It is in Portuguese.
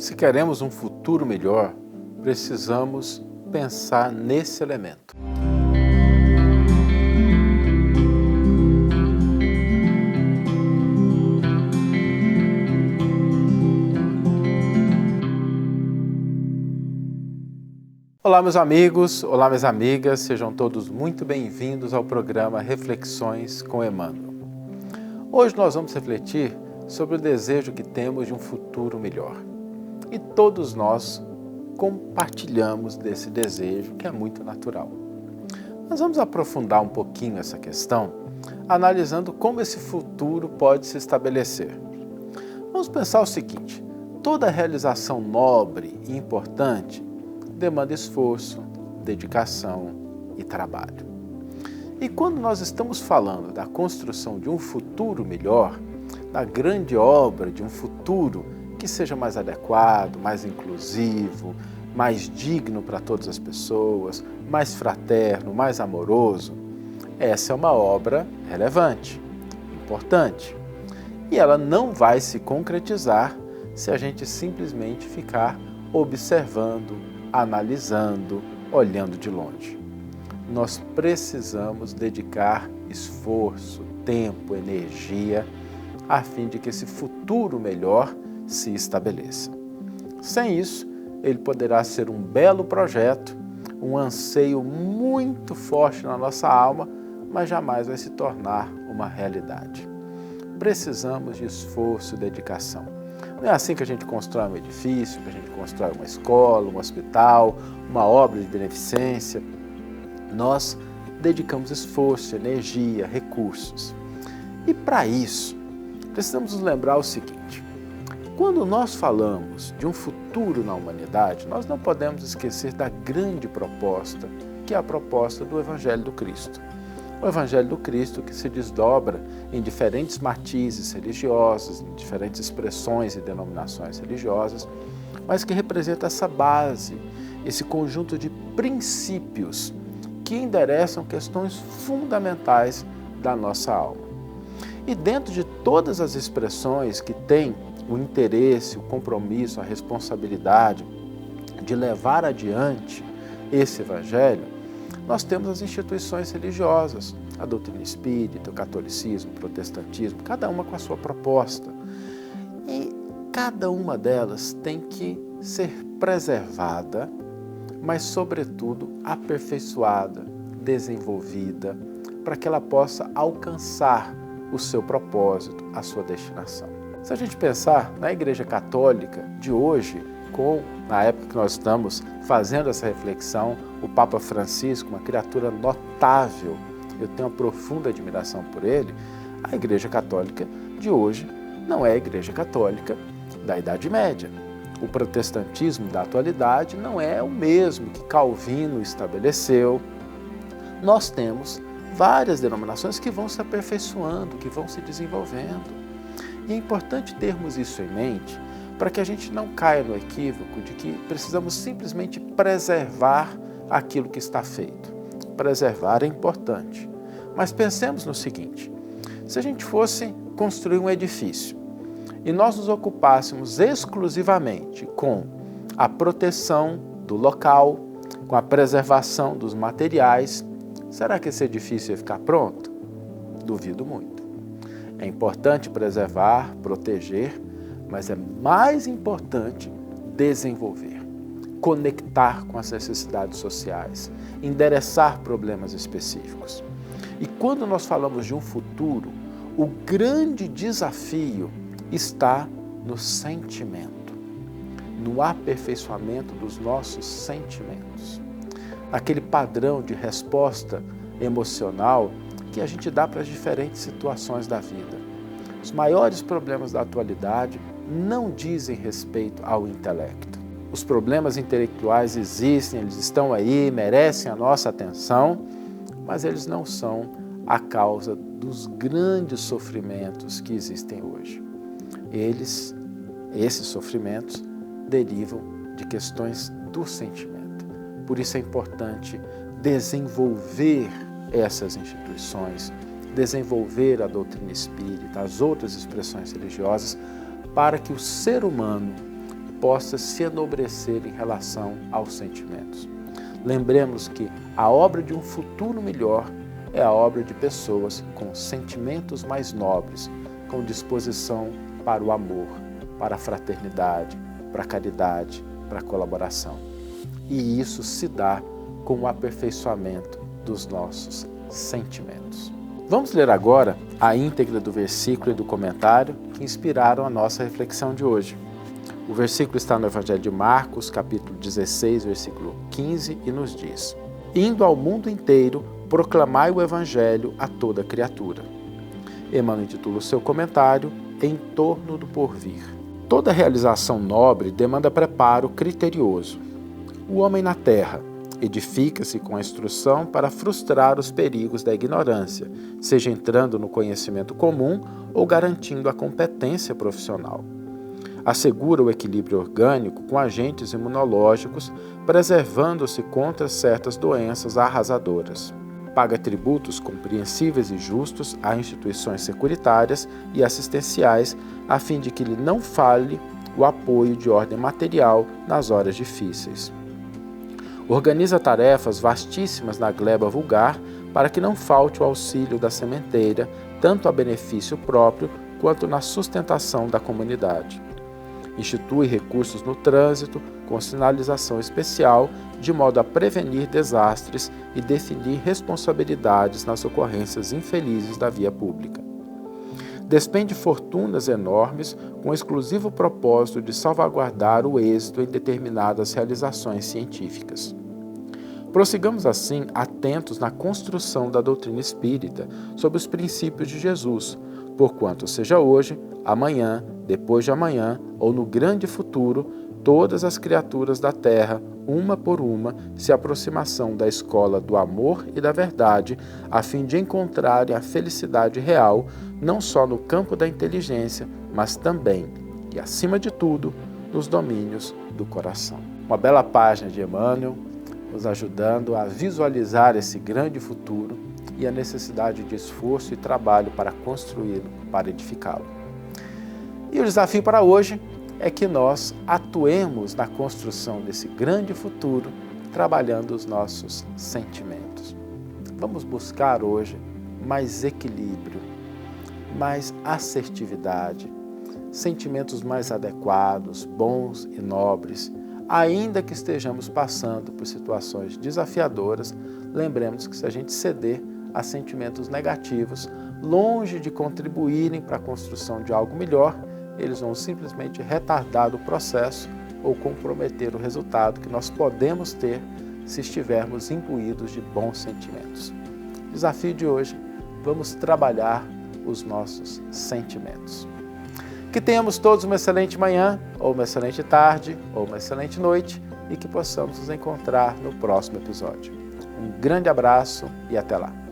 Se queremos um futuro melhor, precisamos pensar nesse elemento. Olá, meus amigos, olá, minhas amigas, sejam todos muito bem-vindos ao programa Reflexões com Emmanuel. Hoje nós vamos refletir sobre o desejo que temos de um futuro melhor. E todos nós compartilhamos desse desejo, que é muito natural. Nós vamos aprofundar um pouquinho essa questão, analisando como esse futuro pode se estabelecer. Vamos pensar o seguinte: toda realização nobre e importante demanda esforço, dedicação e trabalho. E quando nós estamos falando da construção de um futuro melhor, da grande obra de um futuro que seja mais adequado, mais inclusivo, mais digno para todas as pessoas, mais fraterno, mais amoroso, essa é uma obra relevante, importante. E ela não vai se concretizar se a gente simplesmente ficar observando, analisando, olhando de longe. Nós precisamos dedicar esforço, tempo, energia, a fim de que esse futuro melhor se estabeleça. Sem isso, ele poderá ser um belo projeto, um anseio muito forte na nossa alma, mas jamais vai se tornar uma realidade. Precisamos de esforço e dedicação. Não é assim que a gente constrói um edifício, que a gente constrói uma escola, um hospital, uma obra de beneficência. Nós dedicamos esforço, energia, recursos. E para isso, precisamos nos lembrar o seguinte: quando nós falamos de um futuro na humanidade, nós não podemos esquecer da grande proposta, que é a proposta do Evangelho do Cristo. O Evangelho do Cristo que se desdobra em diferentes matizes religiosos, em diferentes expressões e denominações religiosas, mas que representa essa base, esse conjunto de princípios que endereçam questões fundamentais da nossa alma. E dentro de todas as expressões que têm o interesse, o compromisso, a responsabilidade de levar adiante esse Evangelho, nós temos as instituições religiosas, a doutrina espírita, o catolicismo, o protestantismo, cada uma com a sua proposta. E cada uma delas tem que ser preservada, mas, sobretudo, aperfeiçoada, desenvolvida, para que ela possa alcançar o seu propósito, a sua destinação. Se a gente pensar na Igreja Católica de hoje, na época que nós estamos fazendo essa reflexão, o Papa Francisco, uma criatura notável, eu tenho uma profunda admiração por ele, a Igreja Católica de hoje não é a Igreja Católica da Idade Média. O protestantismo da atualidade não é o mesmo que Calvino estabeleceu. Nós temos várias denominações que vão se aperfeiçoando, que vão se desenvolvendo. E é importante termos isso em mente para que a gente não caia no equívoco de que precisamos simplesmente preservar aquilo que está feito. Preservar é importante, mas pensemos no seguinte: se a gente fosse construir um edifício e nós nos ocupássemos exclusivamente com a proteção do local, com a preservação dos materiais, será que esse edifício ia ficar pronto? Duvido muito. É importante preservar, proteger, mas é mais importante desenvolver, conectar com as necessidades sociais, endereçar problemas específicos. E quando nós falamos de um futuro, o grande desafio está no sentimento, no aperfeiçoamento dos nossos sentimentos, aquele padrão de resposta emocional que a gente dá para as diferentes situações da vida. Os maiores problemas da atualidade não dizem respeito ao intelecto. Os problemas intelectuais existem, eles estão aí, merecem a nossa atenção, mas eles não são a causa dos grandes sofrimentos que existem hoje. Esses sofrimentos derivam de questões do sentimento. Por isso é importante desenvolver essas instituições, desenvolver a doutrina espírita, as outras expressões religiosas, para que o ser humano possa se enobrecer em relação aos sentimentos. Lembremos que a obra de um futuro melhor é a obra de pessoas com sentimentos mais nobres, com disposição para o amor, para a fraternidade, para a caridade, para a colaboração. E isso se dá com o aperfeiçoamento dos nossos sentimentos. Vamos ler agora a íntegra do versículo e do comentário que inspiraram a nossa reflexão de hoje. O versículo está no Evangelho de Marcos, capítulo 16, versículo 15, e nos diz: Indo ao mundo inteiro, proclamai o Evangelho a toda criatura. Emmanuel intitula o seu comentário Em torno do porvir. Toda realização nobre demanda preparo criterioso. O homem na terra edifica-se com a instrução para frustrar os perigos da ignorância, seja entrando no conhecimento comum ou garantindo a competência profissional. Assegura o equilíbrio orgânico com agentes imunológicos, preservando-se contra certas doenças arrasadoras. Paga tributos compreensíveis e justos a instituições securitárias e assistenciais, a fim de que lhe não falhe o apoio de ordem material nas horas difíceis. Organiza tarefas vastíssimas na gleba vulgar para que não falte o auxílio da sementeira, tanto a benefício próprio quanto na sustentação da comunidade. Institui recursos no trânsito com sinalização especial, de modo a prevenir desastres e definir responsabilidades nas ocorrências infelizes da via pública. Despende fortunas enormes com o exclusivo propósito de salvaguardar o êxito em determinadas realizações científicas. Prossigamos assim atentos na construção da doutrina espírita sobre os princípios de Jesus, porquanto seja hoje, amanhã, depois de amanhã ou no grande futuro, todas as criaturas da terra, uma por uma, se aproximação da escola do amor e da verdade, a fim de encontrarem a felicidade real, não só no campo da inteligência, mas também, e acima de tudo, nos domínios do coração. Uma bela página de Emmanuel, nos ajudando a visualizar esse grande futuro e a necessidade de esforço e trabalho para construí-lo, para edificá-lo. E o desafio para hoje é que nós atuemos na construção desse grande futuro, trabalhando os nossos sentimentos. Vamos buscar hoje mais equilíbrio, mais assertividade, sentimentos mais adequados, bons e nobres. Ainda que estejamos passando por situações desafiadoras, lembremos que se a gente ceder a sentimentos negativos, longe de contribuírem para a construção de algo melhor, eles vão simplesmente retardar o processo ou comprometer o resultado que nós podemos ter se estivermos imbuídos de bons sentimentos. Desafio de hoje, vamos trabalhar os nossos sentimentos. Que tenhamos todos uma excelente manhã, ou uma excelente tarde, ou uma excelente noite e que possamos nos encontrar no próximo episódio. Um grande abraço e até lá!